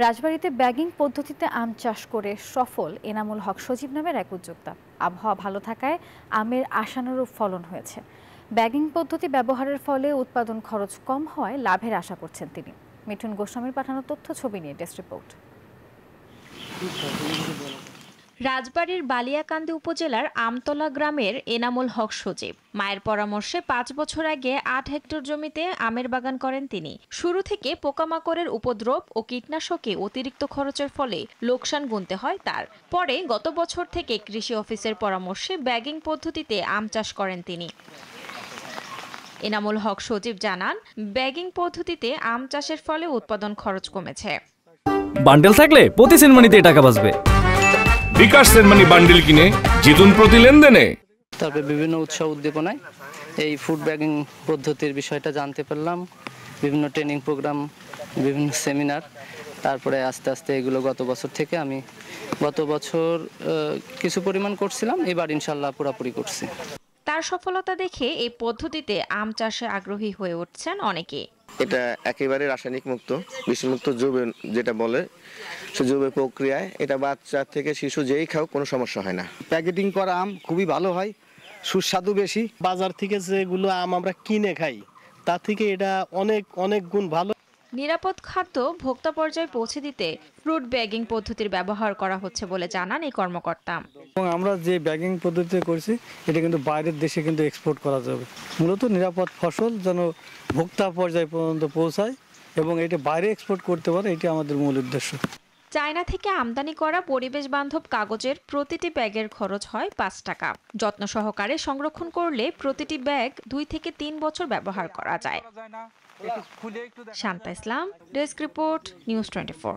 রাজবাড়ীতে bagging পদ্ধতিতে আম চাষ করে সফল এনামুল হক সজীব নামের এক উদ্যোক্তা। আবহাওয়া ভালো থাকায় আমের আশানুরূপ ফলন হয়েছে। ব্যাগিং পদ্ধতি ব্যবহারের ফলে উৎপাদন খরচ কম হওয়ায় লাভের আশা করছেন তিনি। মিঠুন গোস্বামীর পাঠানো তথ্য ছবি নিয়ে ডেস্ক রিপোর্ট। রাজবাড়ীর বালিয়াকান্দি উপজেলার আমতলা গ্রামের এনামুল হক সজীব মায়ের পরামর্শে 5 বছর আগে 8 হেক্টর জমিতে আমের বাগান করেন তিনি। শুরু থেকে পোকামাকড়ের উপদ্রব ও কীটনাশকে অতিরিক্ত খরচের ফলে লোকসান গুনতে হয় তার। পরে গত বছর থেকে কৃষি অফিসের পরামর্শে ব্যাগিং পদ্ধতিতে আম চাষ করেন তিনি। এনামুল হক সজীব জানান, ব্যাগিং পদ্ধতিতে আম চাষের ফলে উৎপাদন খরচ কমেছে। বান্ডেল থাকলে প্রতি সেনমানিতে টাকা বাঁচবে। বিকাশ সেনমানি বান্ডেল কিনে জিতুন প্রতি লেনদেনে। তারপরে বিভিন্ন উৎসাহ উদ্দীপনায় এই ফুড ব্যাগিং পদ্ধতির বিষয়টা জানতে পারলাম, বিভিন্ন ট্রেনিং প্রোগ্রাম, বিভিন্ন সেমিনার। তারপরে আস্তে আস্তে এগুলো গত বছর থেকে আমি গত বছর কিছু পরিমাণ করছিলাম, এবার ইনশাল্লাহ পুরোপুরি করছি। তার সফলতা দেখে এই পদ্ধতিতে আম চাষে আগ্রহী হয়ে উঠছেন অনেকে। এটা একেবারে রাসায়নিক মুক্ত, বিষমুক্ত জৈব যেটা বলে, সে জৈব প্রক্রিয়ায় এটা বাচ্চা থেকে শিশু যেই খাও কোনো সমস্যা হয় না। প্যাকেটিং করা আম খুবই ভালো হয়, সুস্বাদু বেশি। বাজার থেকে যেগুলো আম আমরা কিনে খাই তার থেকে এটা অনেক অনেক গুণ ভালো। নিরাপদ খাদ্য ভোক্তা পর্যায়ে পৌঁছে দিতে ফ্রুট ব্যাগিং পদ্ধতির ব্যবহার করা হচ্ছে বলে জানান এই কর্মকর্তা। এবং আমরা যে ব্যাগিং পদ্ধতিতে করছি এটা কিন্তু বাইরের দেশে কিন্তু এক্সপোর্ট করা যাবে। মূলত নিরাপদ ফসল যেন ভোক্তা পর্যায়ে পর্যন্ত পৌঁছায় এবং এটা বাইরে এক্সপোর্ট করতে পারে, এটা আমাদের মূল উদ্দেশ্য। চায়না থেকে আমদানি করা পরিবেশ বান্ধব কাগজের প্রতিটি ব্যাগের খরচ হয় 5 টাকা। যত্ন সহকারে সংরক্ষণ করলে প্রতিটি ব্যাগ 2 থেকে 3 বছর ব্যবহার করা যায়। শান্তা ইসলাম, ডেস্ক রিপোর্ট, নিউজ 24।